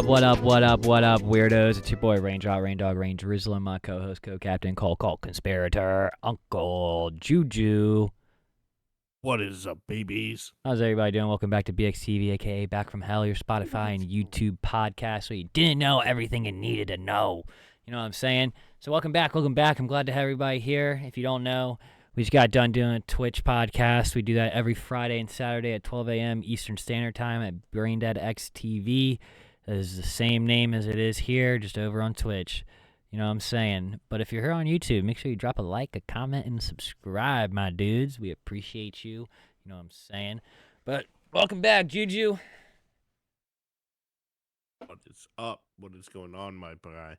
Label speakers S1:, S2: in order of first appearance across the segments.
S1: What up, weirdos? It's your boy, Rain Jerusalem, my co-host, co-captain, call, conspirator, Uncle Juju.
S2: What is up, babies?
S1: How's everybody doing? Welcome back to BXTV, aka Back from Hell, your Spotify and YouTube podcast, so you didn't know everything you needed to know. You know what I'm saying? So welcome back. I'm glad to have everybody here. If you don't know, we just got done doing a Twitch podcast. We do that every Friday and Saturday at 12 a.m. Eastern Standard Time at Braindead XTV. That is the same name as it is here, just over on Twitch. You know what I'm saying? But if you're here on YouTube, make sure you drop a like, a comment, and subscribe, my dudes. We appreciate you. You know what I'm saying? But welcome back, Juju.
S2: What is up? What is going on, my boy?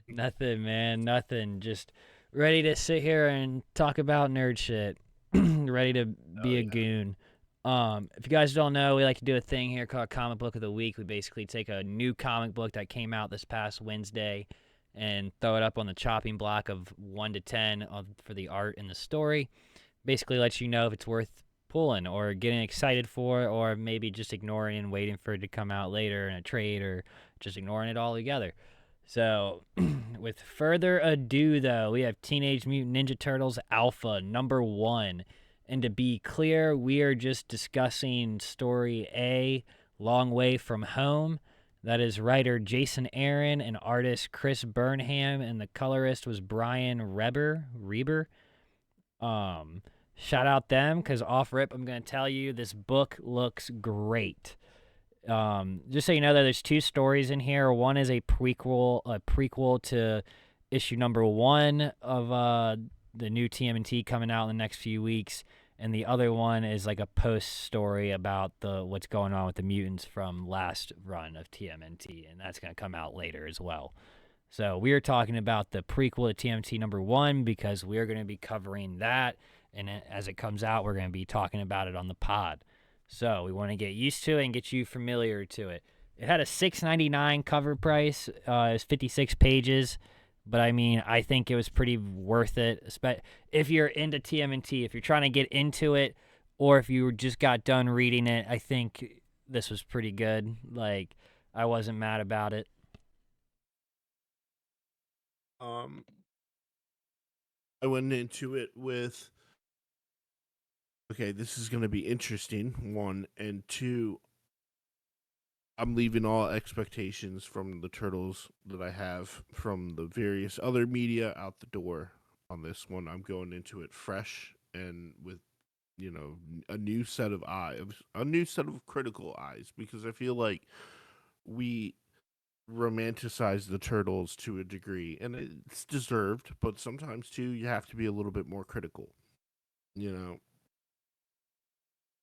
S1: Nothing, man. Nothing. Just ready to sit here and talk about nerd shit. Ready to be a goon. If you guys don't know, we like to do a thing here called Comic Book of the Week. We basically take a new comic book that came out this past Wednesday and throw it up on the chopping block of 1 to 10 for the art and the story. Basically lets you know if it's worth pulling or getting excited for, or maybe just ignoring and waiting for it to come out later in a trade, or just ignoring it altogether. So, with further ado, though, we have Teenage Mutant Ninja Turtles Alpha #1. And to be clear, we are just discussing Story A, Long Way from Home. That is writer Jason Aaron and artist Chris Burnham, and the colorist was Brian Reber. Shout out them, because off rip, I'm going to tell you, this book looks great. Just so you know that there's two stories in here. One is a prequel to issue #1 of the new TMNT coming out in the next few weeks, and the other one is like a post story about what's going on with the mutants from last run of TMNT, and that's going to come out later as well. So we are talking about the prequel to TMNT #1 because we're going to be covering that, and as it comes out, we're going to be talking about it on the pod. So we want to get used to it and get you familiar to it. It had a $6.99 cover price. It's 56 pages. But, I mean, I think it was pretty worth it, if you're into TMNT. If you're trying to get into it, or if you just got done reading it, I think this was pretty good. Like, I wasn't mad about it.
S2: I went into it with, okay, this is going to be interesting, 1, and 2, I'm leaving all expectations from the Turtles that I have from the various other media out the door on this one. I'm going into it fresh and with, a new set of eyes, a new set of critical eyes, because I feel like we romanticize the Turtles to a degree, and it's deserved, but sometimes, too, you have to be a little bit more critical,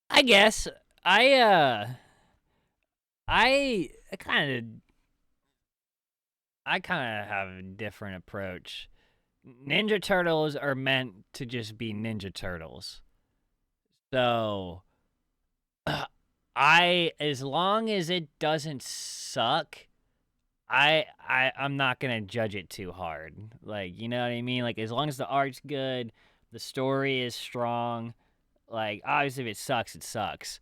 S1: I guess. I kind of have a different approach. Ninja Turtles are meant to just be Ninja Turtles. So, as long as it doesn't suck, I'm not gonna judge it too hard. Like, you know what I mean? Like, as long as the art's good, the story is strong. Like, obviously, if it sucks, it sucks.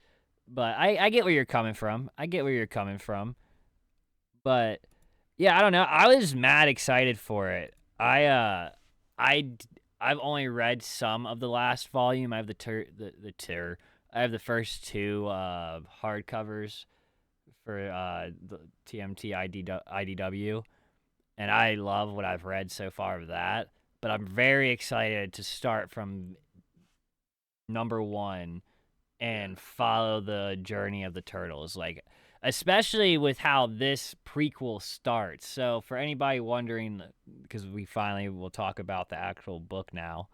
S1: But I get where you're coming from. But yeah, I don't know. I was mad excited for it. I've only read some of the last volume. I have I have the first two hardcovers for the TMT IDW, and I love what I've read so far of that. But I'm very excited to start from #1 and follow the journey of the Turtles, like, especially with how this prequel starts. So for anybody wondering, because we finally will talk about the actual book now,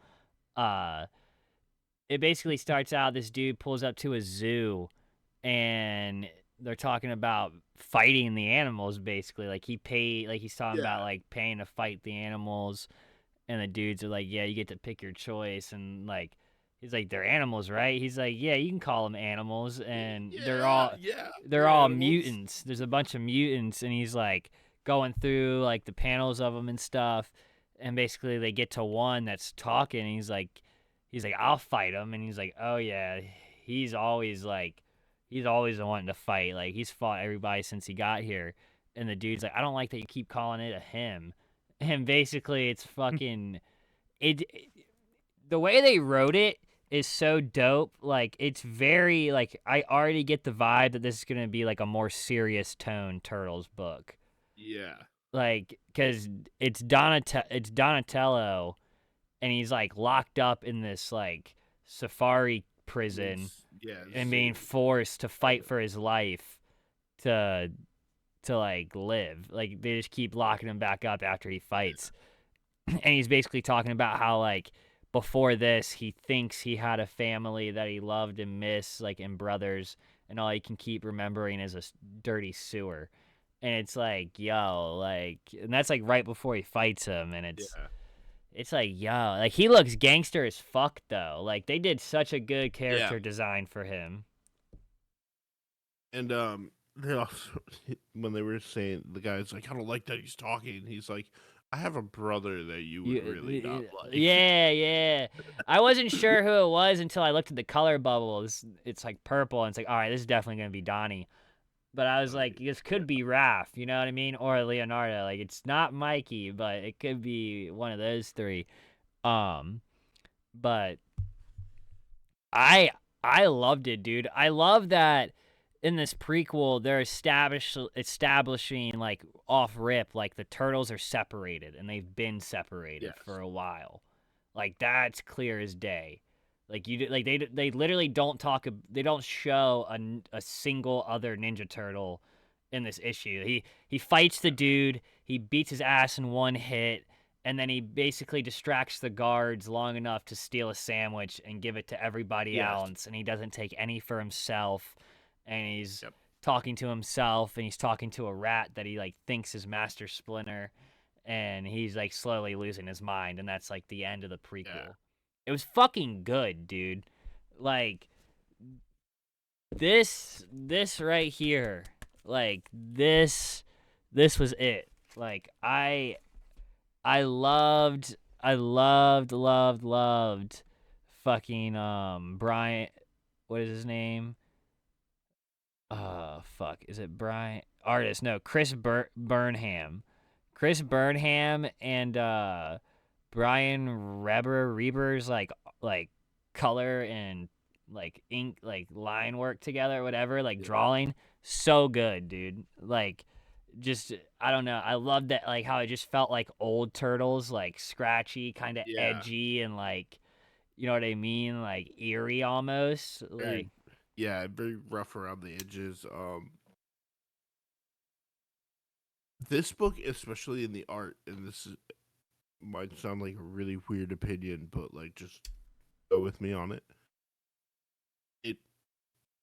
S1: it basically starts out, this dude pulls up to a zoo, and they're talking about fighting the animals, basically. Like, he's talking about, like, paying to fight the animals, and the dudes are like, yeah, you get to pick your choice, and, like, he's like, they're animals, right? He's like, yeah, you can call them animals, and they're all animals. Mutants. There's a bunch of mutants, and he's like going through like the panels of them and stuff, and basically they get to one that's talking, and he's like, I'll fight him, and he's like, oh yeah, he's always he's always wanting to fight. Like he's fought everybody since he got here, and the dude's like, I don't like that you keep calling it a him, and basically it's fucking it the way they wrote it is so dope. Like it's very like I already get the vibe that this is gonna be like a more serious tone Turtles book.
S2: Yeah.
S1: Like, cause it's Donatello, and he's like locked up in this like safari prison
S2: Yeah.
S1: and being forced to fight for his life to like live. Like they just keep locking him back up after he fights. And he's basically talking about how like before this he thinks he had a family that he loved and missed, like and brothers, and all he can keep remembering is a dirty sewer. And it's like, yo, like, and that's like right before he fights him, and
S2: Yeah.
S1: it's like, yo, like he looks gangster as fuck though. Like they did such a good
S2: Yeah.
S1: character design for him.
S2: And they also when they were saying the guy's like, I don't like that he's talking. He's like, I have a brother that you would really not like.
S1: Yeah, yeah. I wasn't sure who it was until I looked at the color bubbles. It's like purple, and it's like, all right, this is definitely gonna be Donnie. But I was like, this
S2: Yeah.
S1: could be Raph, you know what I mean, or Leonardo. Like it's not Mikey, but it could be one of those three. Um, but I I loved it, dude. I love that in this prequel they're establishing like off rip like the turtles are separated and they've been separated for
S2: Yes.
S1: a while. Like that's clear as day. Like like they literally don't talk they don't show a single other Ninja Turtle in this issue. He fights the dude, he beats his ass in one hit, and then he basically distracts the guards long enough to steal a sandwich and give it to everybody
S2: Yes.
S1: else, and he doesn't take any for himself, and he's
S2: Yep.
S1: talking to himself, and he's talking to a rat that he like thinks is Master Splinter, and he's like slowly losing his mind, and that's like the end of the prequel.
S2: Yeah.
S1: It was fucking good, dude. Like this right here, like this was it. Like I loved fucking Brian. What is his name? Fuck. Is it Brian? Artist? No, Burnham. Chris Burnham and Brian Reber's like color and like ink like line work together, whatever. Like
S2: Yeah.
S1: drawing, so good, dude. Like just I don't know. I love that like how it just felt like old turtles, like scratchy, kind of
S2: Yeah.
S1: edgy, and like you know what I mean, like eerie almost.
S2: Very,
S1: Like
S2: yeah, very rough around the edges. This book, especially in the art, and might sound like a really weird opinion, but like just go with me on it. It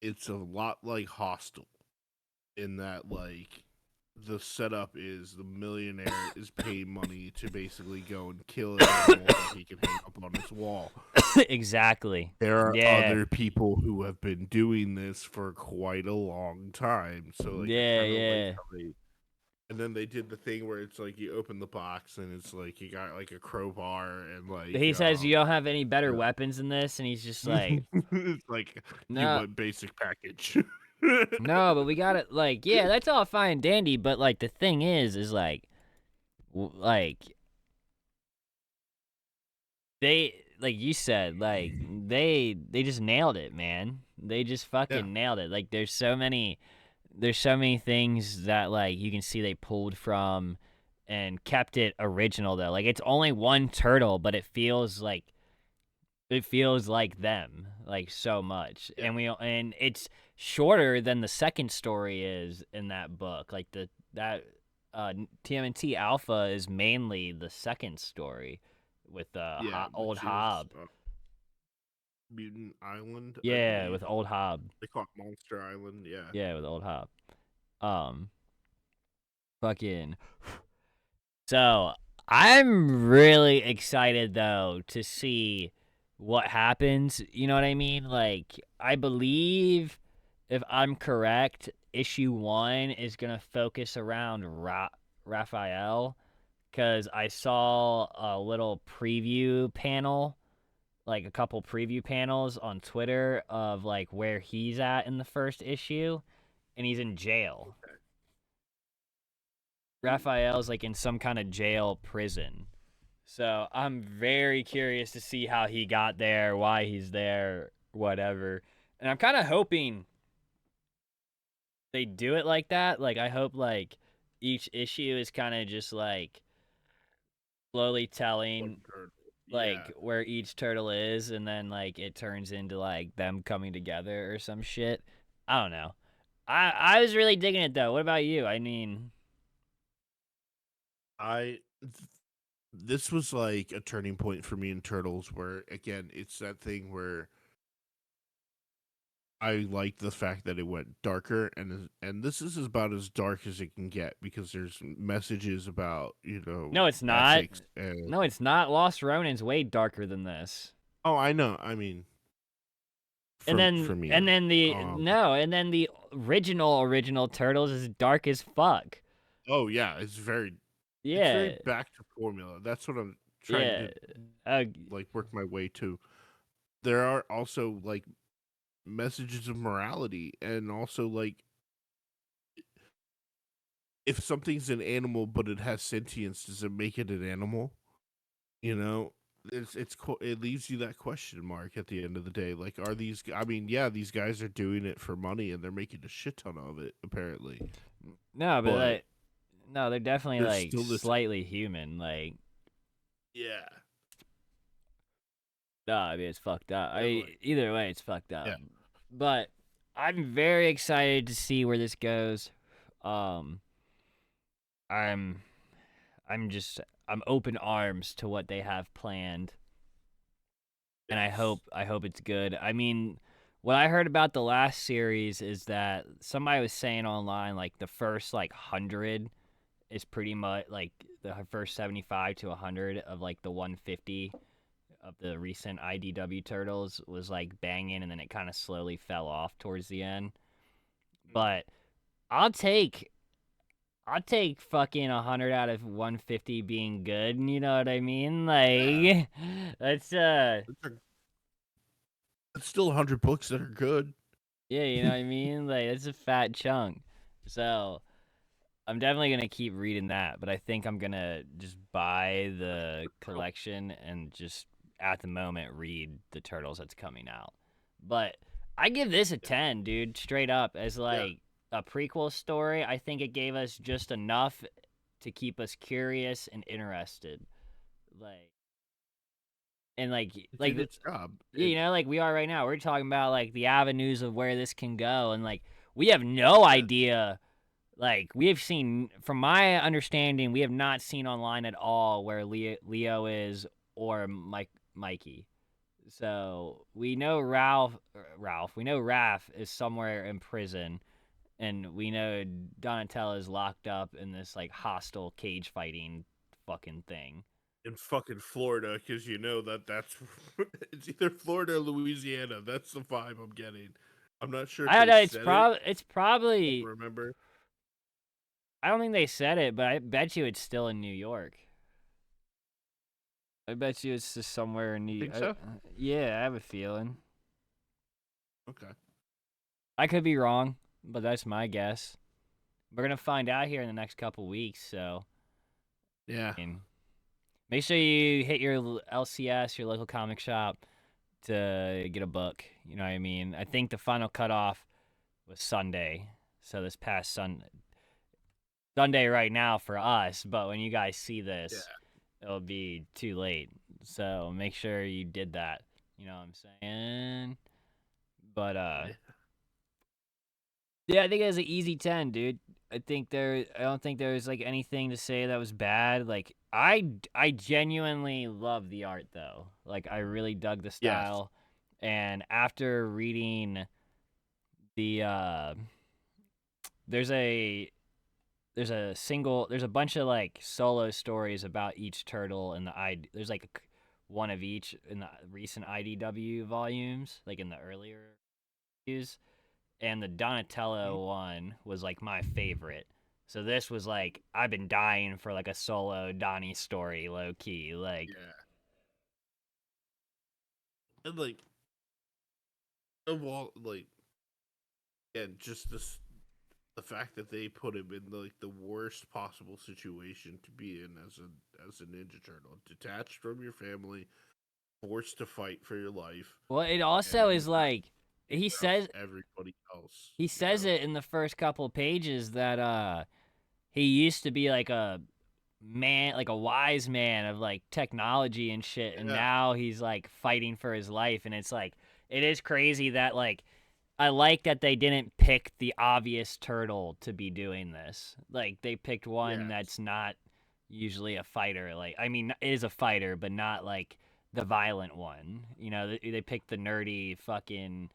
S2: it's a lot like Hostel in that like the setup is the millionaire is paid money to basically go and kill an animal that he can hang up on his wall.
S1: exactly.
S2: There are
S1: Yeah.
S2: other people who have been doing this for quite a long time. So like I
S1: Yeah,
S2: kind of like
S1: yeah.
S2: how they and then they did the thing where it's like you open the box and it's like you got like a crowbar and like
S1: He says you don't have any better
S2: yeah.
S1: weapons than this, and he's just like,
S2: it's like you
S1: no,
S2: want basic package.
S1: no, but we got it. Like, yeah, that's all fine and dandy, but like the thing is like, like they, like you said, like they just nailed it, man. They just
S2: Yeah.
S1: fucking nailed it. Like, there's so many things that like you can see they pulled from and kept it original though. Like it's only one turtle, but it feels like them like so much,
S2: Yeah.
S1: and it's shorter than the second story is in that book. Like that TMNT Alpha is mainly the second story with
S2: Yeah,
S1: old
S2: which is
S1: Hob.
S2: Mutant Island, I
S1: Yeah,
S2: believe.
S1: with old Hob.
S2: They call it Monster Island, yeah.
S1: Yeah, with old Hob. Um, fucking. So I'm really excited though to see what happens. You know what I mean? Like I believe, if I'm correct, issue 1 is gonna focus around Raphael, because I saw a little preview panel like a couple preview panels on Twitter of like where he's at in the first issue, and he's in jail.
S2: Okay. Ooh.
S1: Raphael's like in some kind of jail prison. So I'm very curious to see how he got there, why he's there, whatever. And I'm kind of hoping they do it like that. Like I hope like each issue is kind of just like slowly
S2: One
S1: telling
S2: turtle. Yeah.
S1: like where each turtle is, and then like it turns into like them coming together or some shit. I don't know. I was really digging it though. What about you? I mean,
S2: I this was like a turning point for me in Turtles where again, it's that thing where I like the fact that it went darker, and this is about as dark as it can get because there's messages about
S1: no, it's not.
S2: ethics and
S1: No, it's not. Lost Ronin's way darker than this.
S2: oh, I know. I mean,
S1: And then
S2: for me,
S1: and then the
S2: um,
S1: no, and then the original Turtles is dark as fuck.
S2: oh yeah, it's very
S1: Yeah,
S2: back to formula. That's what I'm trying
S1: yeah.
S2: to
S1: Uh,
S2: like work my way to. There are also like messages of morality and also like if something's an animal but it has sentience, does it make it an animal? You know, it leaves you that question mark at the end of the day. Like, are these? I mean, yeah, these guys are doing it for money and they're making a shit ton of it apparently,
S1: no, but
S2: but
S1: like, no, they're definitely
S2: there's
S1: like
S2: still this.
S1: slightly human. Like,
S2: Yeah,
S1: no, I mean it's fucked up.
S2: and like
S1: Either way, it's fucked
S2: yeah,
S1: up. But I'm very excited to see where this goes. Um, I'm, I'm open arms to what they have planned, and
S2: yes,
S1: I hope it's good. I mean, what I heard about the last series is that somebody was saying online like the first like 100 is pretty much like the first 75 to 100 of like the 150 of the recent IDW Turtles was like banging, and then it kind of slowly fell off towards the end. But I'll take fucking 100 out of 150 being good. You know what I mean?
S2: yeah.
S1: Like that's
S2: It's still 100 books that are good.
S1: yeah, you know what I mean? Like that's a fat chunk. So I'm definitely gonna keep reading that, but I think I'm gonna just buy the collection and just at the moment read the Turtles that's coming out. But I give this a
S2: Yeah,
S1: 10, dude, straight up as
S2: yeah.
S1: like a prequel story. I think it gave us just enough to keep us curious and interested. Like and
S2: It
S1: like
S2: did
S1: the,
S2: its job.
S1: yeah, you know, like we are right now. We're talking about like the avenues of where this can go, and like we have no
S2: Yes,
S1: idea. Like we have seen, from my understanding, we have not seen online at all where Leo is or Mikey. So we know we know Raph is somewhere in prison, and we know Donatello is locked up in this like hostile cage fighting fucking thing.
S2: in fucking Florida, because that's it's either Florida or Louisiana. That's the vibe I'm getting. I'm not sure if
S1: I don't
S2: they
S1: know.
S2: said it.
S1: It's
S2: I don't
S1: probably.
S2: remember.
S1: I don't think they said it, but I bet you it's still in New York. I bet you it's just somewhere in New.
S2: Think so?
S1: Yeah, I have a feeling.
S2: Okay.
S1: I could be wrong, but that's my guess. We're gonna find out here in the next couple weeks, so
S2: Yeah.
S1: I mean, make sure you hit your LCS, your local comic shop, to get a book. You know what I mean? I think the final cutoff was Sunday, so this past Sunday right now for us. But when you guys see
S2: Yeah.
S1: this, it'll be too late. So make sure you did that. You know what I'm saying? But
S2: Yeah.
S1: yeah, I think it was an easy 10, dude. I don't think there was like anything to say that was bad. Like I genuinely love the art though. Like I really dug the
S2: Yes.
S1: style, and after reading the there's a there's a bunch of like solo stories about each turtle, and there's like one of each in the recent IDW volumes, like in the earlier issues, and the
S2: Mhm.
S1: Donatello one was like my favorite. So this was like I've been dying for like a solo Donnie story, low key. Like
S2: Yeah. And like, and just the fact that they put him in like the worst possible situation to be in as a Ninja Turtle, detached from your family, forced to fight for your life,
S1: Well, it
S2: and
S1: also
S2: you
S1: is
S2: have
S1: like
S2: to
S1: he
S2: out
S1: says
S2: everybody else.
S1: he
S2: You
S1: says
S2: know?
S1: it in the first couple of pages that he used to be like a man, like a wise man of like technology and shit, and
S2: Yeah,
S1: now he's like fighting for his life, and it's like it is crazy that like I like that they didn't pick the obvious turtle to be doing this. Like they picked one
S2: yes,
S1: that's not usually a fighter. Like I mean, is a fighter, but not like the violent one. You know, they picked the nerdy fucking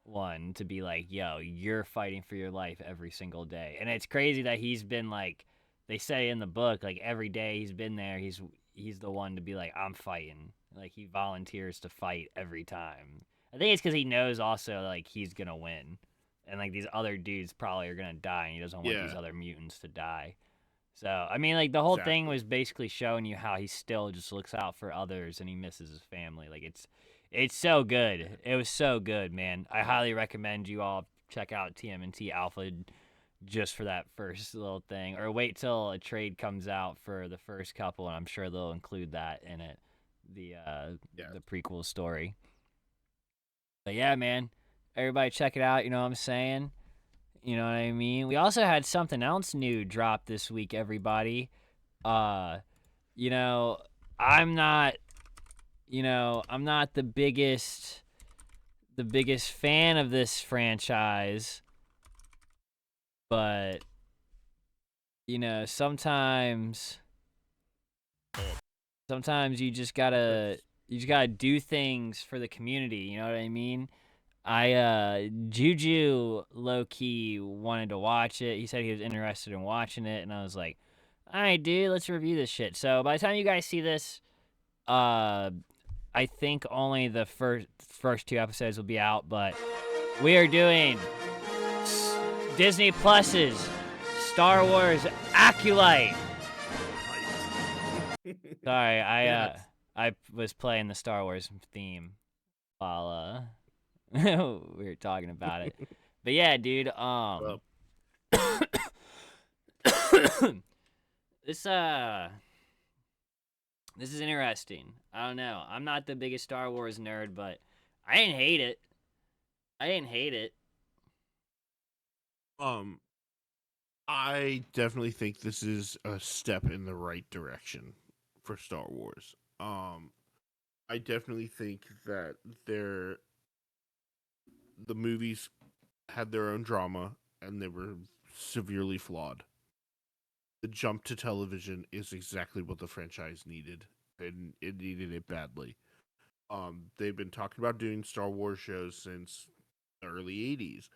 S1: one to be like, yo, you're fighting for your life every single day. And it's crazy that he's been like, they say in the book, like every day he's been there, he's the one to be like, I'm fighting. Like he volunteers to fight every time. I think it's because he knows also like he's gonna win, and like these other dudes probably are gonna die, and he doesn't want these
S2: yeah,
S1: other mutants to die. So I mean, like the whole thing
S2: exactly.
S1: was basically showing you how he still just looks out for others and he misses his family. Like it's so good. It was so good, man. I highly recommend you all check out TMNT Alpha just for that first little thing, or wait till a trade comes out for the first couple, and I'm sure they'll include that in it,
S2: Yes.
S1: the prequel story. But yeah, man, everybody check it out. You know what I'm saying? You know what I mean? We also had something else new drop this week, everybody. Uh, you know, I'm not, I'm not the biggest fan of this franchise, but sometimes you just gotta do things for the community, you know what I mean? Juju low key wanted to watch it. He said he was interested in watching it, and I was like, all right, dude, let's review this shit. So by the time you guys see this, uh, I think only the first two episodes will be out, but we are doing Disney Plus's Star Wars Acolyte. Sorry,
S2: Yes.
S1: I was playing the Star Wars theme while we were talking about it. But yeah, dude,
S2: Well,
S1: this this is interesting. I don't know. I'm not the biggest Star Wars nerd, but I didn't hate it. I didn't hate it.
S2: um, I definitely think this is a step in the right direction for Star Wars. I definitely think that they're the movies had their own drama and they were severely flawed. The jump to television is exactly what the franchise needed, and it needed it badly. They've been talking about doing Star Wars shows since the early '80s.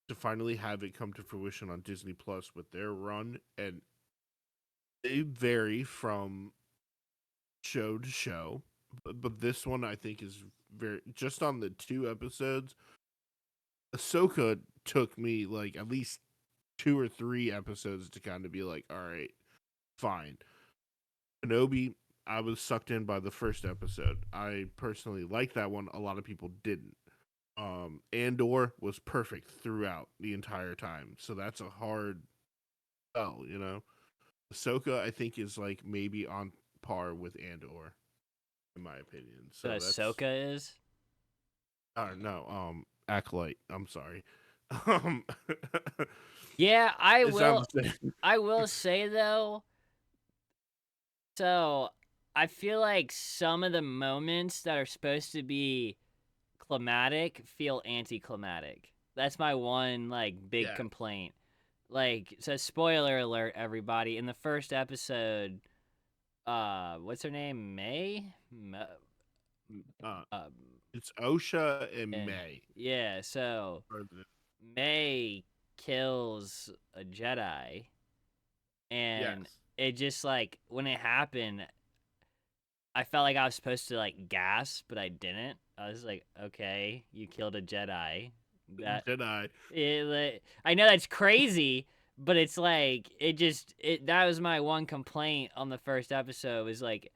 S2: To finally have it come to fruition on Disney Plus with their run, and they vary from show to show, but this one I think is very just on the two episodes. Ahsoka took me like at least two or three episodes to kind of be like, all right, fine. Kenobi, I was sucked in by the first episode. I personally liked that one. A lot of people didn't. Andor was perfect throughout the entire time, so that's a hard sell, you know. Ahsoka, I think, is like maybe on par with Andor, in my opinion.
S1: So
S2: So that's
S1: Ahsoka is.
S2: no, Acolyte. I'm sorry. Um,
S1: Yeah, I
S2: it's not
S1: will.
S2: the same.
S1: I will say though. So I feel like some of the moments that are supposed to be climatic feel anticlimactic. That's my one like big
S2: Yeah.
S1: complaint. Like, so spoiler alert, everybody. In the first episode, what's her name? May?
S2: Uh,
S1: Uh,
S2: it's Osha and
S1: yeah,
S2: May.
S1: yeah. So May kills a Jedi, and
S2: Yes.
S1: it just like when it happened, I felt like I was supposed to like gasp, but I didn't. I was like, okay, you killed a Jedi. That
S2: Jedi.
S1: I know that's crazy, but it's like that was my one complaint on the first episode was like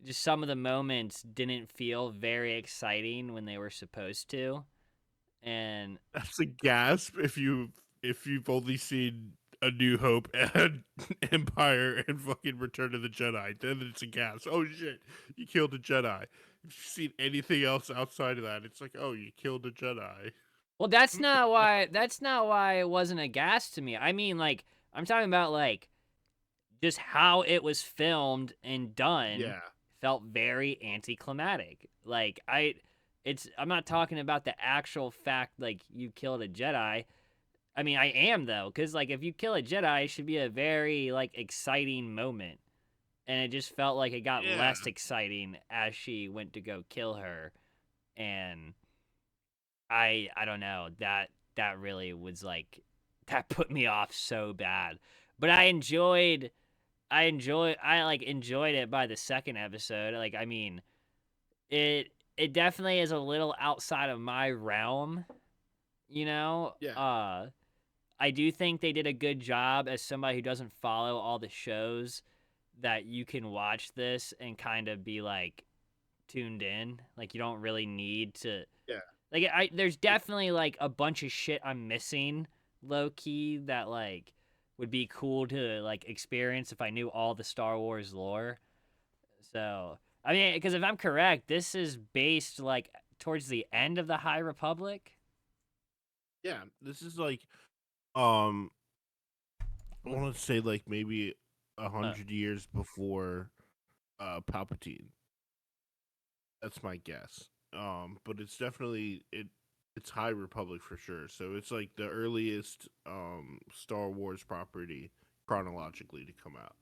S1: just some of the moments didn't feel very exciting when they were supposed to. And
S2: That's a gasp if you've only seen A New Hope and Empire and fucking Return of the Jedi. Then it's a gasp. Oh shit, you killed a Jedi. If you've seen anything else outside of that, it's like, oh, you killed a Jedi.
S1: well, that's not why it wasn't a gas to me. I mean, like, I'm talking about like just how it was filmed and done
S2: Yeah,
S1: felt very anticlimactic. Like I'm not talking about the actual fact like you killed a Jedi. I mean, I am though, because like if you kill a Jedi, it should be a very like exciting moment, and it just felt like it got
S2: yeah,
S1: less exciting as she went to go kill her, and I don't know, that really was like that put me off so bad. But I enjoyed it by the second episode. Like I mean, it definitely is a little outside of my realm, you know?
S2: yeah,
S1: I do think they did a good job as somebody who doesn't follow all the shows that you can watch this and kind of be like tuned in. Like you don't really need to
S2: yeah.
S1: like there's definitely like a bunch of shit I'm missing low key that like would be cool to like experience if I knew all the Star Wars lore. So, I mean, because if I'm correct, this is based like towards the end of the High Republic.
S2: Yeah, this is like, um, I want to say like maybe a
S1: Uh,
S2: 100 years before Palpatine. That's my guess. But it's definitely it's High Republic for sure. So it's like the earliest Star Wars property chronologically to come out.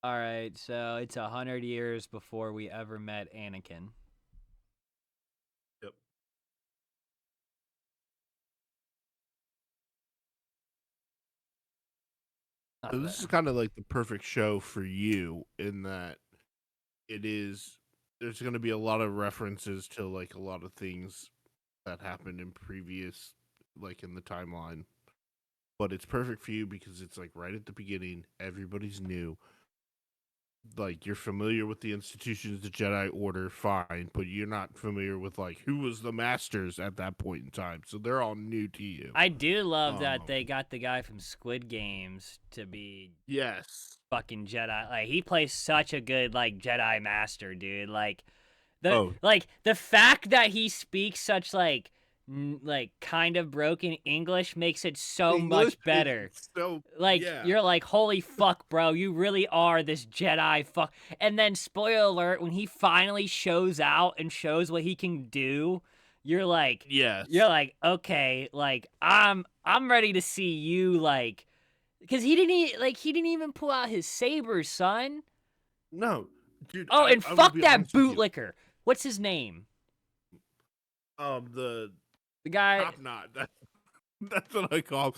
S1: all right, so it's 100 years before we ever met Anakin.
S2: Yep.
S1: Not
S2: So
S1: that.
S2: this is kind of like the perfect show for you in that it is there's going to be a lot of references to like a lot of things that happened in previous like in the timeline. But it's perfect for you because it's like right at the beginning, everybody's new. Like you're familiar with the institutions, the Jedi Order, fine, but you're not familiar with like who was the masters at that point in time. So they're all new to you.
S1: I do love that
S2: Um,
S1: they got the guy from Squid Games to be
S2: yes.
S1: fucking Jedi. Like he plays such a good like Jedi master, dude.
S2: Oh,
S1: Like the fact that he speaks such like kind of broken English makes it so
S2: English
S1: much
S2: is
S1: better.
S2: so
S1: Like
S2: yeah.
S1: you're like, holy fuck, bro, you really are this Jedi fuck. And then spoiler alert, when he finally shows out and shows what he can do, you're like,
S2: Yes.
S1: okay, like I'm ready to see you like, because he didn't even pull out his saber, son.
S2: No, dude,
S1: Oh, and
S2: I will
S1: fuck
S2: be
S1: that
S2: honest with you.
S1: bootlicker. What's his name?
S2: The
S1: The guy.
S2: top knot. That's what I call.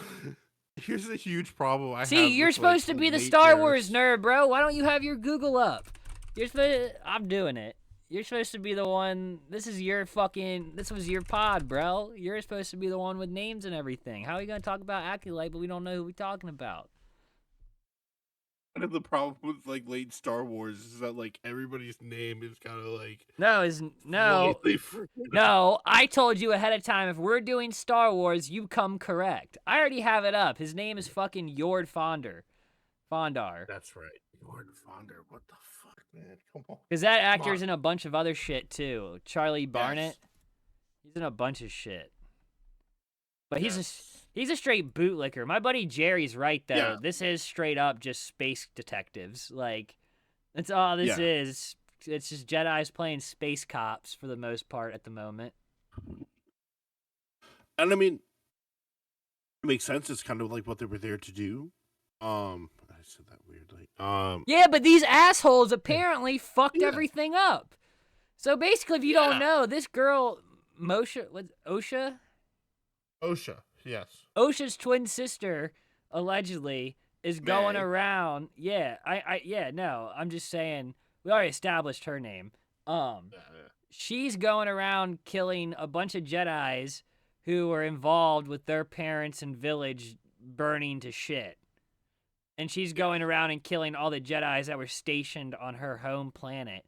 S2: Here's a huge problem I
S1: See,
S2: have
S1: you're
S2: with like
S1: supposed to
S2: the
S1: be the
S2: late
S1: Star Wars
S2: eras.
S1: nerd, bro. Why don't you have your Google up? You're supposed. I'm doing it. You're supposed to be the one. This is your fucking. This was your pod, bro. You're supposed to be the one with names and everything. How are you gonna talk about Acolyte, but we don't know who we're talking about?
S2: Kind of the problem with like late Star Wars is that like everybody's name is kind of like
S1: No, is no,
S2: slightly forgettable.
S1: no. I told you ahead of time. If we're doing Star Wars, you come correct. I already have it up. His name is fucking Yord Fondar.
S2: That's right. Lord Fonder. What the fuck, man? Come on.
S1: Because that
S2: Come on.
S1: actor's in a bunch of other shit too. Charlie Barnett.
S2: Yes.
S1: He's in a bunch of shit. But
S2: Yes.
S1: he's a straight bootlicker. My buddy Jerry's right though.
S2: Yeah.
S1: This is straight up just space detectives. Like that's all this
S2: Yeah.
S1: is. It's just Jedi's playing space cops for the most part at the moment.
S2: And I mean, it makes sense. It's kind of like what they were there to do. I said that weirdly.
S1: Yeah, but these assholes apparently fucked
S2: Yeah.
S1: everything up. So basically, if you don't
S2: Yeah.
S1: know, this girl Osha,
S2: OSHA. Yes.
S1: Osha's twin sister, allegedly, is going
S2: May.
S1: around. Yeah, yeah, no, I'm just saying, we already established her name.
S2: Yeah, yeah.
S1: She's going around killing a bunch of Jedis who were involved with their parents and village burning to shit. and she's
S2: Yeah.
S1: going around and killing all the Jedis that were stationed on her home planet.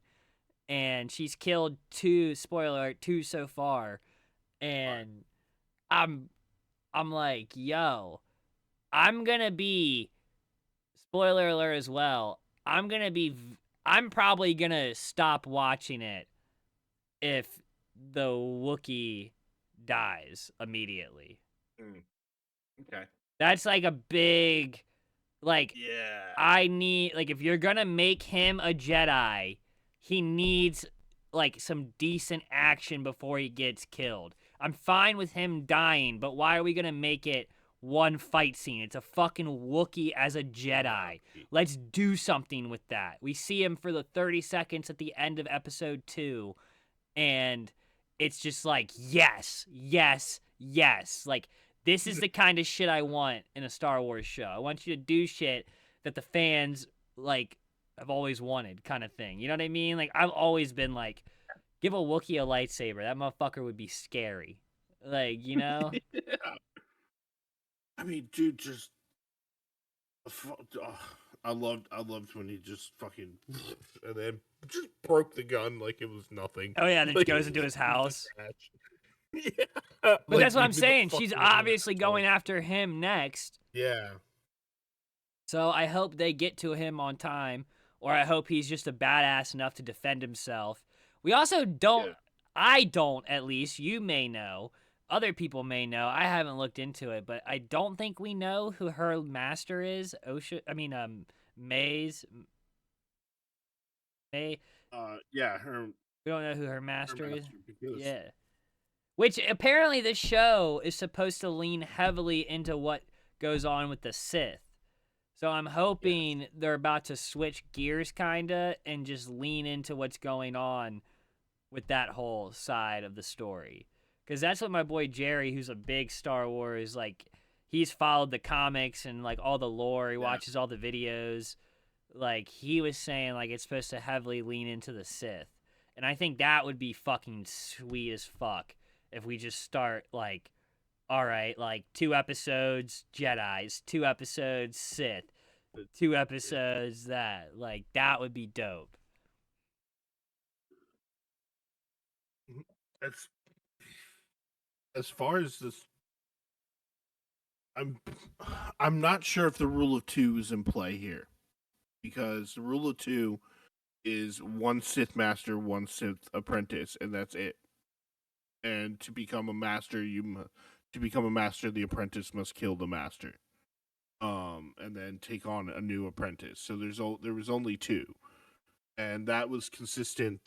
S1: And she's killed two, spoiler alert, two so far.
S2: Right.
S1: And I'm I'm like, yo, I'm gonna be, spoiler alert as well. I'm probably gonna stop watching it if the Wookiee dies immediately.
S2: Mm. Okay.
S1: That's like a big, like,
S2: Yeah.
S1: I need, like, if you're gonna make him a Jedi, he needs like some decent action before he gets killed. I'm fine with him dying, but why are we gonna make it one fight scene? It's a fucking Wookiee as a Jedi.
S2: Exactly.
S1: Let's do something with that. We see him for the 30 seconds at the end of episode 2, and it's just like, yes, yes, yes. Like, this is the kind of shit I want in a Star Wars show. I want you to do shit that the fans, like, have always wanted, kind of thing. You know what I mean? Like, I've always been like, give a Wookiee a lightsaber. That motherfucker would be scary. Like, you know?
S2: Yeah. I mean, dude, just oh, I loved when he just fucking and then just broke the gun like it was nothing.
S1: Oh, yeah, and then she
S2: Like
S1: goes
S2: it
S1: into
S2: was
S1: his
S2: a piece of
S1: house.
S2: trash. Yeah,
S1: But
S2: like
S1: that's what I'm
S2: leaving the
S1: saying. She's
S2: fucking window at
S1: obviously
S2: his home.
S1: going after him next.
S2: Yeah.
S1: So I hope they get to him on time, or I hope he's just a badass enough to defend himself. We also don't,
S2: Yeah.
S1: I don't at least, you may know, other people may know, I haven't looked into it, but I don't think we know who her master is. May's, May,
S2: Yeah, her
S1: we don't know who her
S2: her
S1: master is.
S2: master because
S1: Yeah. Which apparently this show is supposed to lean heavily into what goes on with the Sith. So I'm
S2: yes.
S1: hoping they're about to switch gears kinda and just lean into what's going on with that whole side of the story. Cuz that's what my boy Jerry, who's a big Star Wars, like, he's followed the comics and like all the lore, he
S2: Yeah.
S1: watches all the videos. Like, he was saying like it's supposed to heavily lean into the Sith. And I think that would be fucking sweet as fuck if we just start like, all right, like 2 episodes Jedi's, 2 episodes Sith, two
S2: Yeah.
S1: episodes that. Like, that would be dope.
S2: Mhm. As as far as this I'm I'm not sure if the rule of two is in play here because the rule of two is one Sith master, one Sith apprentice, and that's it. And to become a master, to become a master, the apprentice must kill the master, and then take on a new apprentice. So there was only two, and that was consistent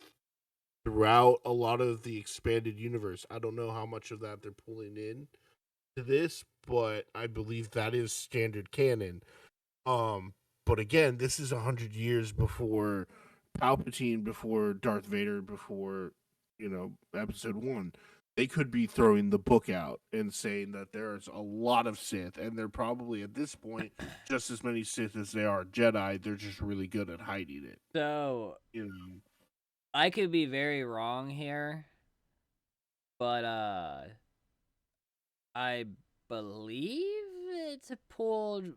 S2: throughout a lot of the expanded universe. I don't know how much of that they're pulling in to this, but I believe that is standard canon. Um, but again, this is 100 years before Palpatine, before Darth Vader, before Episode 1. They could be throwing the book out and saying that there's a lot of Sith, and they're probably at this point just as many Sith as they are Jedi. They're just really good at hiding it.
S1: So,
S2: You know?
S1: I could be very wrong here, but I believe it's pulled,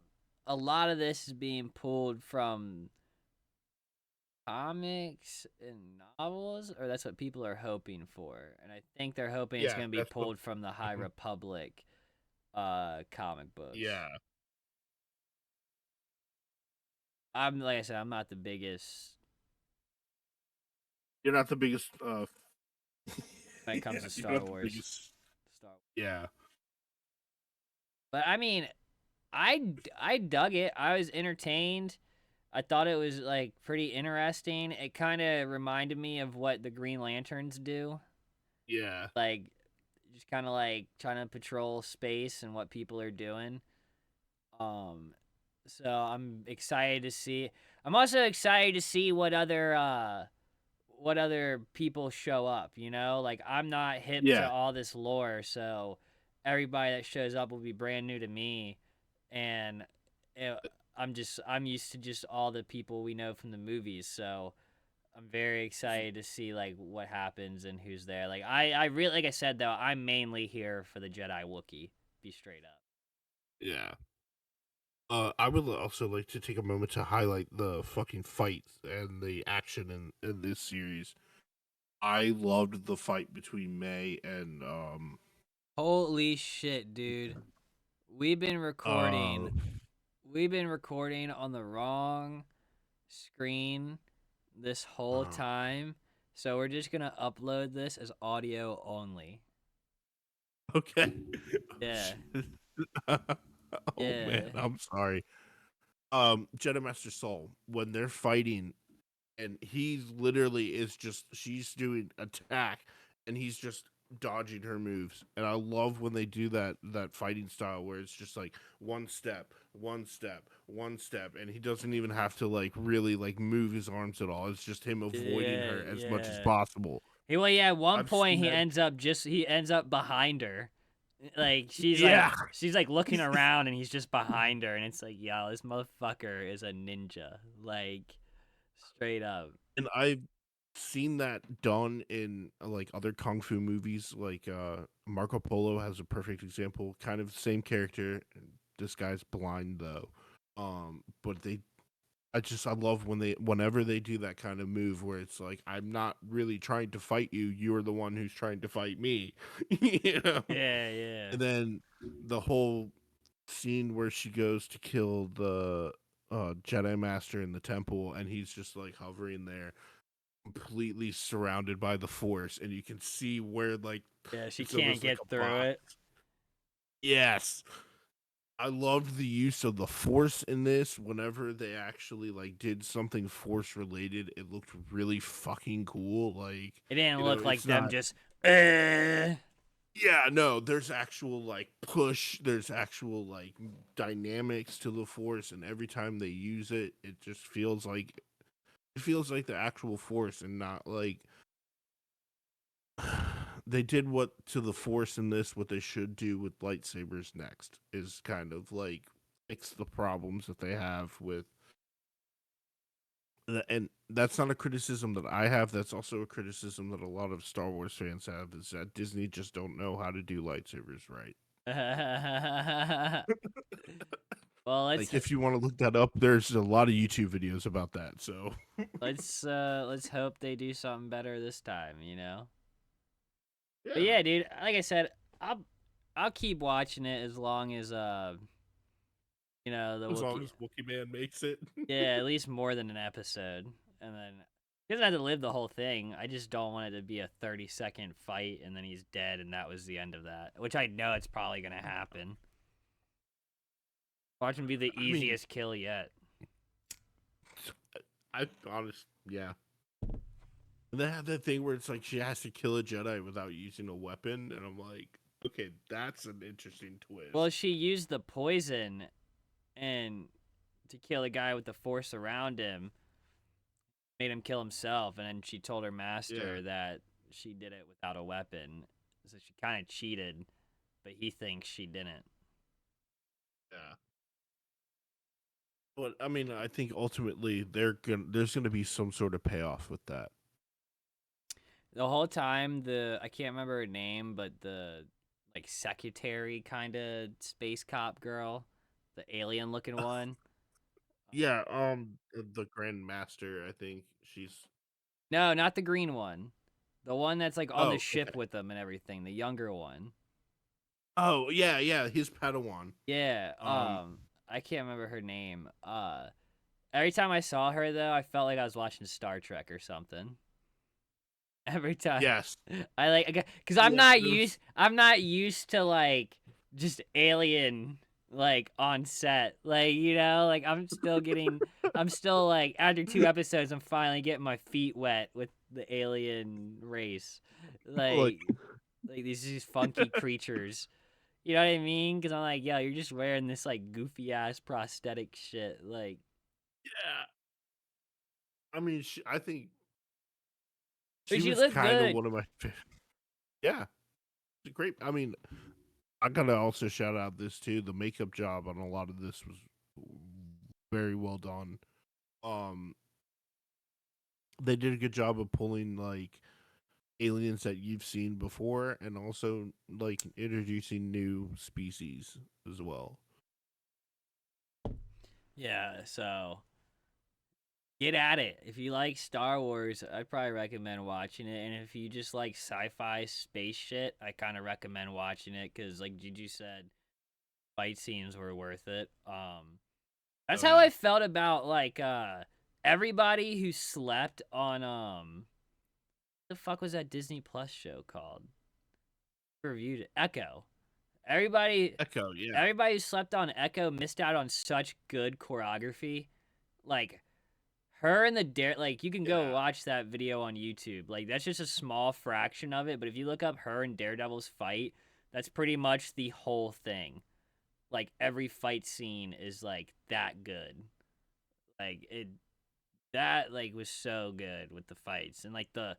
S1: a lot of this is being pulled from comics and novels, or that's what people are hoping for. And I think they're hoping it's
S2: Yeah,
S1: going to be
S2: that's what.
S1: pulled from the High
S2: Mhm.
S1: Republic comic books.
S2: Yeah,
S1: I'm, like I said, I'm not the biggest
S2: you're not the biggest.
S1: when it comes
S2: Yeah,
S1: to
S2: you're
S1: Star
S2: not the
S1: Wars.
S2: biggest.
S1: Star
S2: Yeah,
S1: But I mean, I dug it. I was entertained. I thought it was like pretty interesting. It kind of reminded me of what the Green Lanterns do.
S2: yeah.
S1: Like, just kind of like trying to patrol space and what people are doing. Um so I'm excited to see. I'm also excited to see what other people show up, you know? Like, I'm not hip to
S2: Yeah.
S1: all this lore, so everybody that shows up will be brand new to me. And it, I'm used to just all the people we know from the movies, so I'm very excited to see like what happens and who's there. Like, I really, like I said though, I'm mainly here for the Jedi Wookiee. Be straight up.
S2: Yeah. I would also like to take a moment to highlight the fucking fights and the action in this series. I loved the fight between May and
S1: Holy shit, dude. We've been
S2: uh
S1: recording. We've been recording on the wrong screen this whole
S2: uh
S1: time. So we're just going to upload this as audio only.
S2: okay.
S1: Yeah.
S2: Oh man,
S1: Yeah.
S2: I'm sorry. Jedi Master Saul, when they're fighting and he's literally is just she's doing attack and he's just dodging her moves, and I love when they do that fighting style where it's just like one step, one step, one step, and he doesn't even have to like really like move his arms at all. It's just him avoiding
S1: Yeah,
S2: her as much as
S1: yeah.
S2: possible.
S1: Hey, well, yeah, at one
S2: I've
S1: point
S2: seen that.
S1: he ends up behind her. Like
S2: Yeah,
S1: she's like looking around and he's just behind her and it's like, yo, this motherfucker is a ninja. Like straight up.
S2: and I've seen that done in like other kung fu movies. Like Marco Polo has a perfect example. Kind of the same character. This guy's blind though. But I love when whenever they do that kind of move where it's like I'm not really trying to fight you. You're the one who's trying to fight me. You know.
S1: Yeah, yeah.
S2: And then the whole scene where she goes to kill the Jedi Master in the temple, and he's just like hovering there completely surrounded by the force, and you can see where like
S1: Yeah, she
S2: it's
S1: can't
S2: almost like
S1: get
S2: a
S1: through
S2: box.
S1: it.
S2: Yes, I loved the use of the force in this. Whenever they actually like did something force related, it looked really fucking cool. Like,
S1: It didn't
S2: you know,
S1: look like
S2: it's
S1: them
S2: not.
S1: just
S2: Yeah, no, there's actual like push, there's actual like dynamics to the force, and every time they use it, it feels like the actual force and not like they did what to the force in this what they should do with lightsabers next is kind of like fix the problems that they have with and that's not a criticism that I have. That's also a criticism that a lot of Star Wars fans have is that Disney just don't know how to do lightsabers right.
S1: well,
S2: Like if you want to look that up, there's a lot of YouTube videos about that. So
S1: let's hope they do something better this time, you know. But
S2: yeah,
S1: yeah, dude, like I said, I'll I'll keep watching it as long as the
S2: as long
S1: Wookiee.
S2: as Wookiee Man makes it.
S1: Yeah, at least more than an episode. And then he doesn't have to live the whole thing. I just don't want it to be a 30-second fight and then he's dead and that was the end of that. Which I know it's probably gonna happen. Watch him be the
S2: I mean,
S1: easiest kill yet.
S2: yeah. They have that thing where it's like she has to kill a Jedi without using a weapon, and I'm like, okay, that's an interesting
S1: Well,
S2: twist.
S1: she used the poison and to kill a guy with the force around him, made him kill himself, and then she told her
S2: Yeah,
S1: master that she did it without a weapon. So she kind of cheated, but he thinks she didn't.
S2: yeah. But I mean, I think ultimately there's gonna be some sort of payoff with that.
S1: The whole time, I can't remember her name, but the like secretary kind of space cop girl, the alien looking one.
S2: Yeah, the Grand Master, I think she's.
S1: No, not the green one. The one that's like on the
S2: Oh,
S1: ship
S2: okay.
S1: with them and everything. The younger one.
S2: Oh, yeah, yeah, his Padawan.
S1: Yeah.
S2: Um,
S1: I can't remember her name. Every time I saw her though, I felt like I was watching Star Trek or something. Every time.
S2: yes,
S1: I like because
S2: yes,
S1: I'm not used to like just alien like on set, like like I'm still like after 2 episodes I'm finally getting my feet wet with the alien race,
S2: like,
S1: like these funky creatures, you know what I mean? Because I'm like, yeah, you're just wearing this like goofy ass prosthetic shit, like
S2: yeah. I mean, I think
S1: but
S2: she
S1: she
S2: was
S1: looked
S2: kind of
S1: good.
S2: one of my. Yeah, great. I mean, I gotta also shout out this too. The makeup job on a lot of this was very well done. Um, they did a good job of pulling like aliens that you've seen before, and also like introducing new species as well.
S1: Yeah, so get at it. If you like Star Wars, I'd probably recommend watching it. And if you just like sci-fi space shit, I kind of recommend watching it because, like Juju said, fight scenes were worth it. That's
S2: Oh
S1: how
S2: yeah.
S1: I felt about like everybody who slept on the fuck was that Disney Plus show called? Reviewed it. Echo. Everybody,
S2: Echo, yeah.
S1: everybody who slept on Echo missed out on such good choreography. Like her and the dare, like you can go
S2: Yeah.
S1: watch that video on YouTube. Like that's just a small fraction of it, but if you look up her and Daredevil's fight, that's pretty much the whole thing. Like every fight scene is like that good. Like it that like was so good with the fights and like the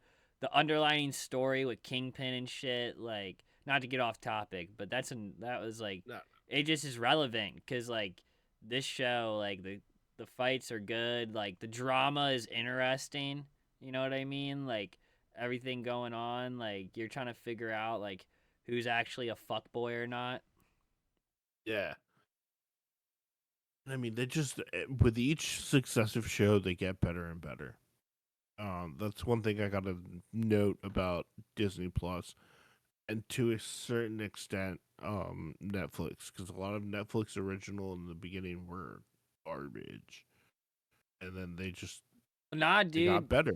S1: underlining story with Kingpin and shit. Like not to get off topic, but that was like
S2: No.
S1: it just is relevant because like this show like the fights are good. Like the drama is interesting. You know what I mean? Like everything going on. Like you're trying to figure out like who's actually a fuckboy or not.
S2: Yeah. I mean, they just with each successive show, they get better and better. That's one thing I gotta note about Disney Plus, and to a certain extent, Netflix, because a lot of Netflix original in the beginning were garbage, and then
S1: Nah,
S2: they got
S1: dude.
S2: better.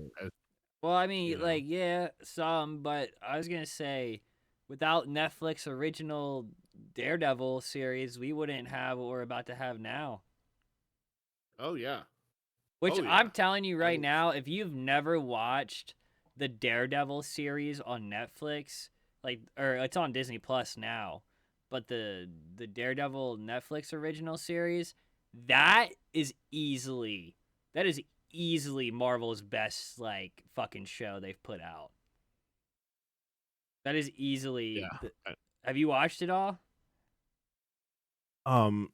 S1: Well, I
S2: You
S1: mean,
S2: know.
S1: like, yeah, some, but I was gonna say, without Netflix original Daredevil series, we wouldn't have what we're about to have now.
S2: Oh yeah.
S1: Which
S2: Oh
S1: I'm
S2: yeah.
S1: telling you
S2: I
S1: right
S2: mean,
S1: now, if you've never watched the Daredevil series on Netflix, like, or it's on Disney Plus now, but the Daredevil Netflix original series, that is easily that is easily Marvel's best like fucking show they've put out. That is easily.
S2: yeah.
S1: Have you watched it all?
S2: Um,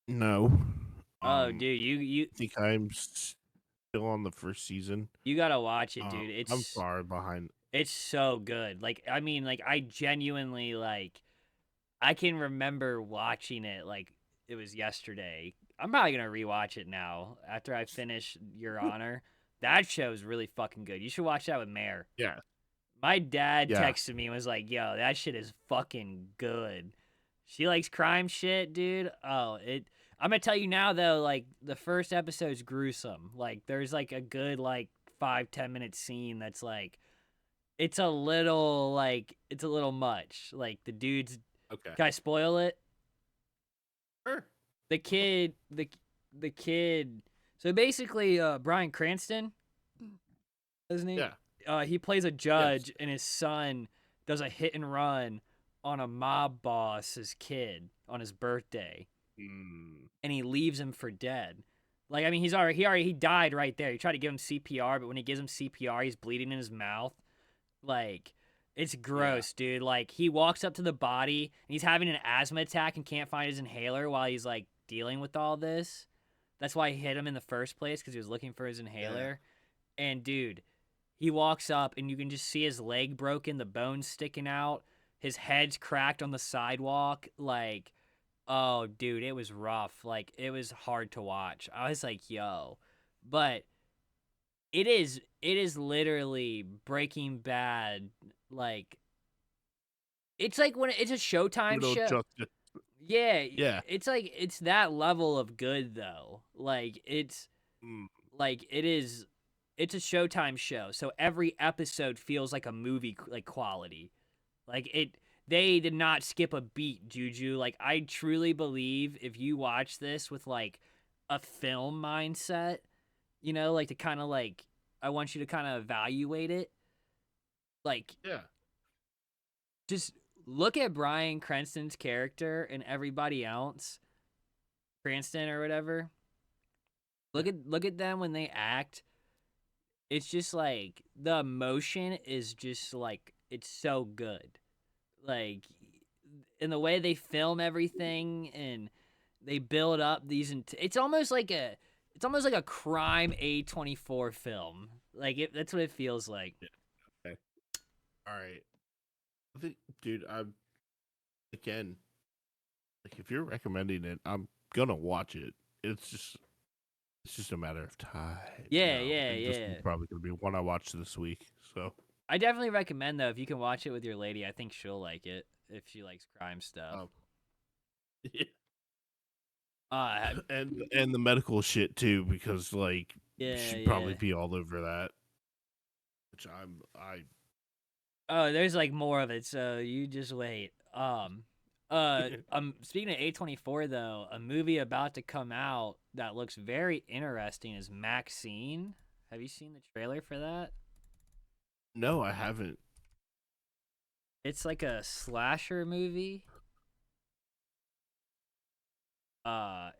S2: no.
S1: Oh, dude, you
S2: I think I'm still on the first season.
S1: you gotta watch it, dude.
S2: I'm far behind.
S1: It's so good. Like, I mean, like I genuinely like. I can remember watching it like it was yesterday. I'm probably gonna rewatch it now after I finish Your Honor. That show is really fucking good. You should watch that with Mare.
S2: Yeah.
S1: My dad
S2: Yeah.
S1: texted me and was like, "Yo, that shit is fucking good." She likes crime shit, dude. Oh, it. I'm gonna tell you now though. Like the first episode's gruesome. Like there's like a good like 5-10 minute scene that's like it's a little much. Like the dude's.
S2: Okay.
S1: Can I spoil it?
S2: Sure.
S1: The kid, the kid. So basically, Bryan Cranston, his name.
S2: Yeah.
S1: He plays a
S2: Yes.
S1: judge, and his son does a hit and run on a mob boss's kid on his birthday,
S2: Mm,
S1: and he leaves him for dead. Like I mean, he died right there. He tried to give him CPR, but when he gives him CPR, he's bleeding in his mouth. Like it's
S2: yeah.
S1: gross, dude. Like he walks up to the body and he's having an asthma attack and can't find his inhaler while he's like dealing with all this. That's why he hit him in the first place because he was looking for his
S2: Yeah.
S1: inhaler. And dude, he walks up and you can just see his leg broken, the bones sticking out, his head's cracked on the sidewalk. Like, oh, dude, it was rough. Like, it was hard to watch. I was like, yo. But it is literally Breaking Bad. Like, it's like when it's a Showtime
S2: Brutal
S1: show.
S2: justice.
S1: Yeah,
S2: Yeah.
S1: it's like it's that level of good though. Like it's
S2: Mm,
S1: like it is it's a Showtime show. So every episode feels like a movie like quality. Like it they did not skip a beat, Juju. Like I truly believe if you watch this with like a film mindset, like to kind of like I want you to kind of evaluate it. Like
S2: yeah.
S1: just look at Bryan Cranston's character and everybody else, Cranston or whatever.
S2: Yeah.
S1: Look at them when they act. It's just like the emotion is just like it's so good. Like in the way they film everything and they build up it's almost like a crime A24 film. Like that's what it feels like.
S2: Yeah. Okay. All right. I think, dude. I'm again. Like, if you're recommending it, I'm gonna watch it. it's just a matter of time,
S1: Yeah, yeah,
S2: And this is
S1: yeah.
S2: probably gonna be one I watch this week. So,
S1: I definitely recommend though if you can watch it with your lady. I think she'll like it if she likes crime stuff.
S2: um,
S1: Uh,
S2: and the medical shit too, because like
S1: yeah,
S2: she'd probably
S1: yeah.
S2: be all over that. Which I
S1: Oh, there's like more of it, so you just wait. Speaking of A24 though, a movie about to come out that looks very interesting is Maxine. Have you seen the trailer for that?
S2: no, I haven't.
S1: It's like a slasher movie.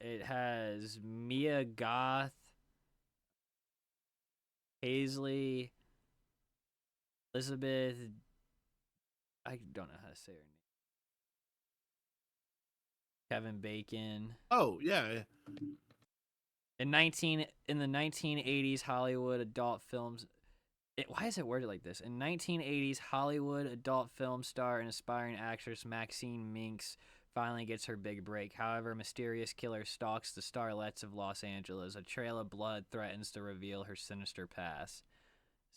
S1: It has Mia Goth, Paisley, Elizabeth. I don't know how to say her name. Kevin Bacon.
S2: Oh yeah,
S1: In the 1980s Hollywood adult films. Why is it worded like this? In 1980s Hollywood adult film star and aspiring actress Maxine Minks finally gets her big break. However, a mysterious killer stalks the starlets of Los Angeles. A trail of blood threatens to reveal her sinister past.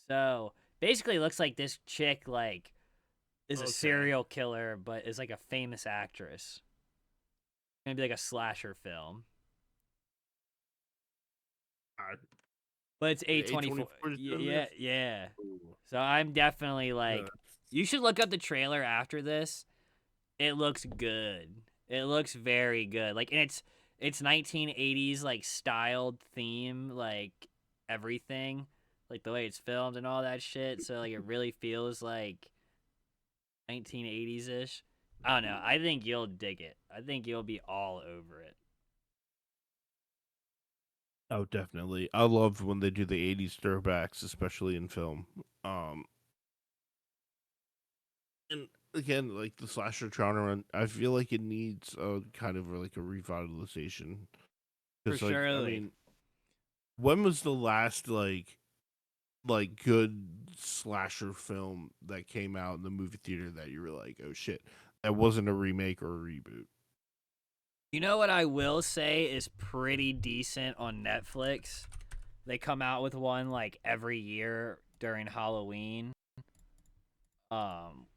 S1: So basically, it looks like this chick like is a
S2: okay.
S1: serial killer, but is like a famous actress. Maybe like a slasher film.
S2: I,
S1: But it's A24.
S2: 24 is doing
S1: Yeah,
S2: this.
S1: yeah.
S2: Ooh,
S1: So I'm definitely
S2: no,
S1: like, you should look up the trailer after this. It looks good. It looks very good. Like, and it's 1980s like styled theme, like everything, like the way it's filmed and all that shit. So like it really feels like 1980s ish. I don't know. I think you'll dig it. I think you'll be all over it.
S2: oh, definitely. I love when they do the '80s throwbacks, especially in film. And again, like the slasher genre, I feel like it needs a kind of like a revitalization.
S1: For
S2: Because, like, I
S1: surely.
S2: mean, when was the last like good slasher film that came out in the movie theater that you were like, oh shit, that wasn't a remake or a reboot?
S1: You know what I will say is pretty decent on Netflix? They come out with one like every year during Halloween.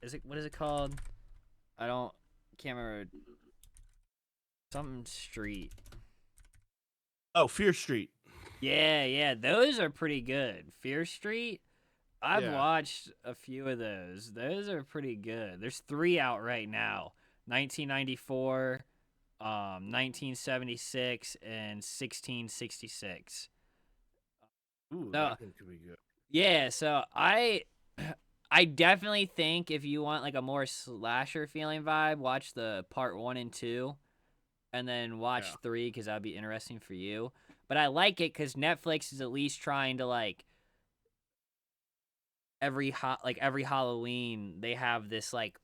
S1: Is it what is it called? I don't can't remember. Something Street.
S2: Oh, Fear Street.
S1: Yeah, yeah, those are pretty good. Fear Street. I've
S2: Yeah,
S1: watched a few of those. Those are pretty good. There's 3 out right now. 1994, 1976, and 1666.
S2: ooh,
S1: So
S2: that one could be good.
S1: yeah, so I definitely think if you want like a more slasher feeling vibe, watch the part 1 and 2 and then watch
S2: Yeah,
S1: 3 cuz that'd be interesting for you. But I like it cuz Netflix is at least trying to like every Halloween they have this like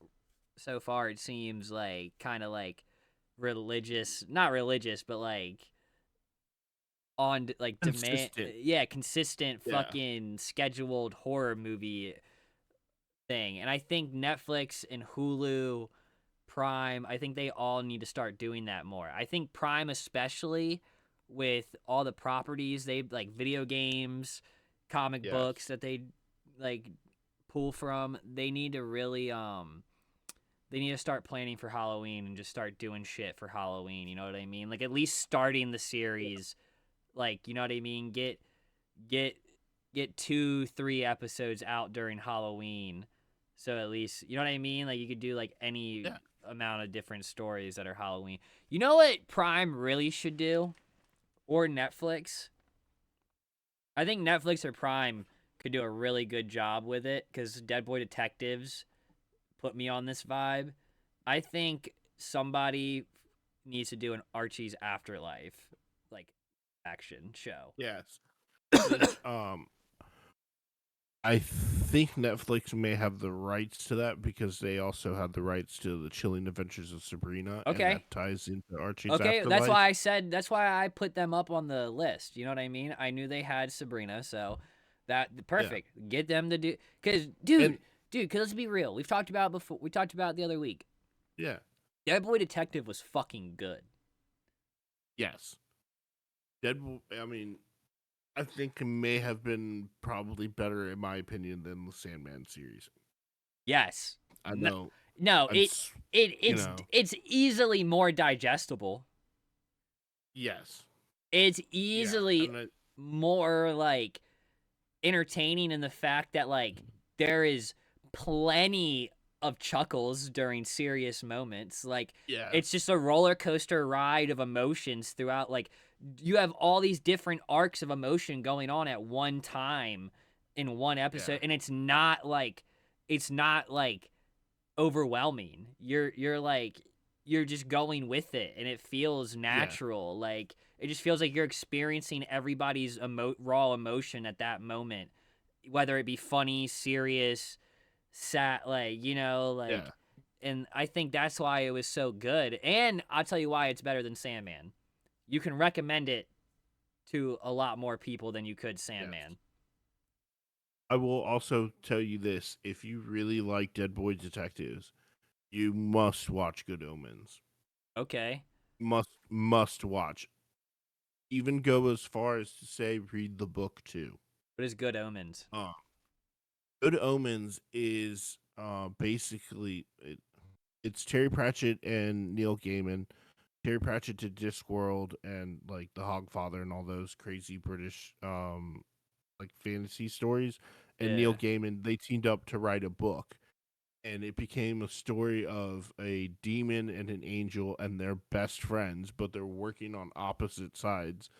S1: so far it seems like kind of like religious, not religious, but like on like demand,
S2: consistent.
S1: yeah, consistent
S2: Yeah,
S1: fucking scheduled horror movie thing. And I think Netflix and Hulu, Prime, I think they all need to start doing that more. I think Prime especially with all the properties they like video games, comic
S2: yes,
S1: books that they like pull from, they need to really they need to start planning for Halloween and just start doing shit for Halloween, you know what I mean? Like at least starting the series, like, you know what I mean? Get get 2-3 episodes out during Halloween. So at least you know what I mean? Like you could do like any
S2: yeah.
S1: amount of different stories that are Halloween. You know what Prime really should do? Or Netflix? I think Netflix or Prime could do a really good job with it because Dead Boy Detectives put me on this vibe. I think somebody needs to do an Archie's Afterlife like action show.
S2: Yes. Which I think Netflix may have the rights to that because they also have the rights to the Chilling Adventures of Sabrina, and
S1: Okay.
S2: that ties into Archie's
S1: Okay, that's why
S2: Afterlife.
S1: I said that's why I put them up on the list. You know what I mean? I knew they had Sabrina, so that
S2: Yeah,
S1: perfect. Get them to do cuz
S2: and
S1: cuz let's be real. We've talked about it before. We talked about it the other week.
S2: yeah,
S1: Dead Boy Detective was fucking good.
S2: yes, Deadpool. I mean, I think it may have been probably better in my opinion than the Sandman series.
S1: Yes.
S2: I
S1: No,
S2: know.
S1: no,
S2: I'm. You know.
S1: it's easily more digestible.
S2: Yes.
S1: It's
S2: Yeah.
S1: easily more like entertaining in the fact that like there is plenty of chuckles during serious moments. Like
S2: Yeah.
S1: it's just a roller coaster ride of emotions throughout. Like you have all these different arcs of emotion going on at one time in one
S2: Yeah.
S1: episode, and it's not like overwhelming. You're like you're just going with it and it feels
S2: Yeah.
S1: natural. Like it just feels like you're experiencing everybody's raw emotion at that moment, whether it be funny, serious, sad, like,
S2: Yeah.
S1: and I think that's why it was so good. And I'll tell you why it's better than Sandman. You can recommend it to a lot more people than you could
S2: Yes.
S1: Sandman.
S2: I will also tell you this: if you really like Dead Boy Detectives, you must watch Good Omens.
S1: Okay.
S2: Must watch. Even go as far as to say read the book too.
S1: What is Good Omens?
S2: Uh, Good Omens is basically it's Terry Pratchett and Neil Gaiman. Terry Pratchett did Discworld and like The Hogfather and all those crazy British like fantasy stories. And Neil
S1: Yeah.
S2: Gaiman, they teamed up to write a book. And it became a story of a demon and an angel and they're best friends, but they're working on opposite sides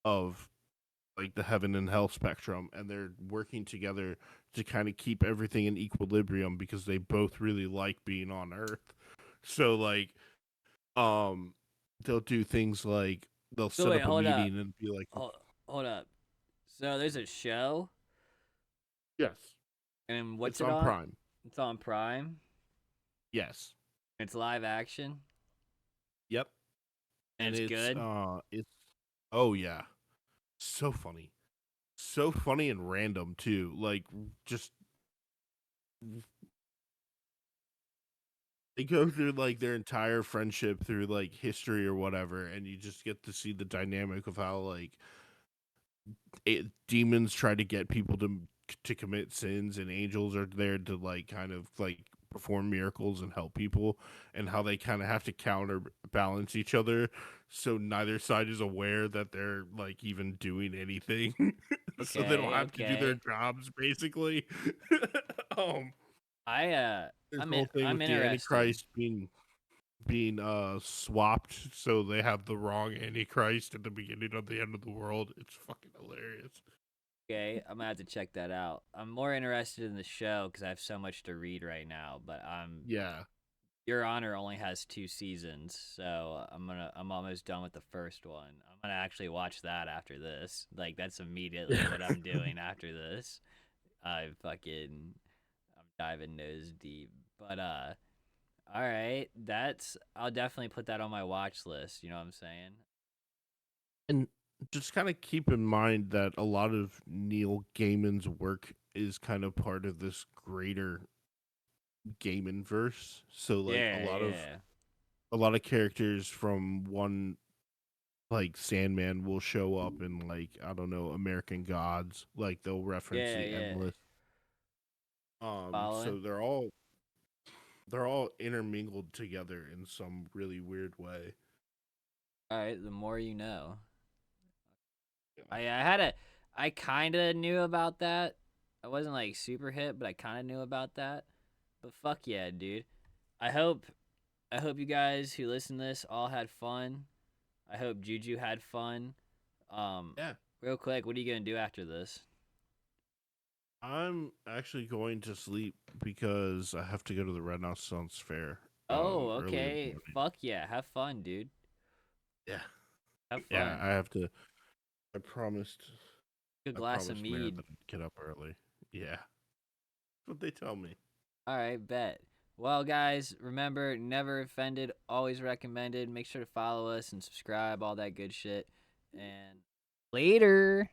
S2: of like the heaven and hell spectrum, and they're working together to kind of keep everything in equilibrium because they both really like being on Earth. So like, um, they'll do things like they'll
S1: So
S2: set
S1: wait,
S2: up a
S1: hold up.
S2: meeting and be like,
S1: Hold up. So there's a show,
S2: "Yes,
S1: and what's
S2: it's
S1: it
S2: on
S1: on?
S2: Prime.
S1: It's on Prime.
S2: Yes,
S1: It's live action,
S2: yep."
S1: and
S2: And
S1: it's good.
S2: it's oh yeah, so funny, so funny and random too. Like just they go through like their entire friendship through like history or whatever, and you just get to see the dynamic of how like demons try to get people to commit sins, and angels are there to like kind of like perform miracles and help people, and how they kind of have to counterbalance each other, so neither side is aware that they're like even doing anything, so they don't
S1: Okay,
S2: have to do their
S1: okay.
S2: jobs basically. um, there's a whole thing
S1: I'm
S2: with the
S1: interested.
S2: Antichrist being swapped so they have the wrong Antichrist at the beginning of the end of the world. It's fucking hilarious.
S1: Okay, I'm gonna have to check that out. I'm more interested in the show because I have so much to read right now. But
S2: Yeah.
S1: Your Honor only has 2 seasons, so I'm almost done with the first one. I'm gonna actually watch that after this. Like that's immediately what I'm doing after this. I'm diving nose deep. But all right, I'll definitely put that on my watch list. You know what I'm saying?
S2: And just kind of keep in mind that a lot of Neil Gaiman's work is kind of part of this greater Gaiman verse. So like
S1: Yeah, yeah,
S2: a lot of characters from one like Sandman will show up in like I don't know American Gods. Like they'll reference
S1: yeah,
S2: the
S1: yeah.
S2: Endless.
S1: Following.
S2: So they're all intermingled together in some really weird way.
S1: All right, the more you know.
S2: Yeah.
S1: I kind of knew about that. I wasn't like super hit, but I kind of knew about that. But fuck yeah, dude. I hope I hope you guys who listen to this all had fun. I hope Juju had fun. Um,
S2: Yeah.
S1: Real quick, what are you gonna do after this?
S2: I'm actually going to sleep because I have to go to the Renaissance Fair
S1: Oh,
S2: early in the
S1: okay.
S2: morning.
S1: Fuck yeah, have fun, dude.
S2: Yeah.
S1: Have
S2: Yeah,
S1: fun.
S2: I have to I promised
S1: Good
S2: I
S1: glass of
S2: promised Mayor
S1: mead.
S2: that I'd get up early. Yeah. That's what they tell me.
S1: All right, bet. Well, guys, remember, never offended, always recommended. Make sure to follow us and subscribe, all that good shit. And later.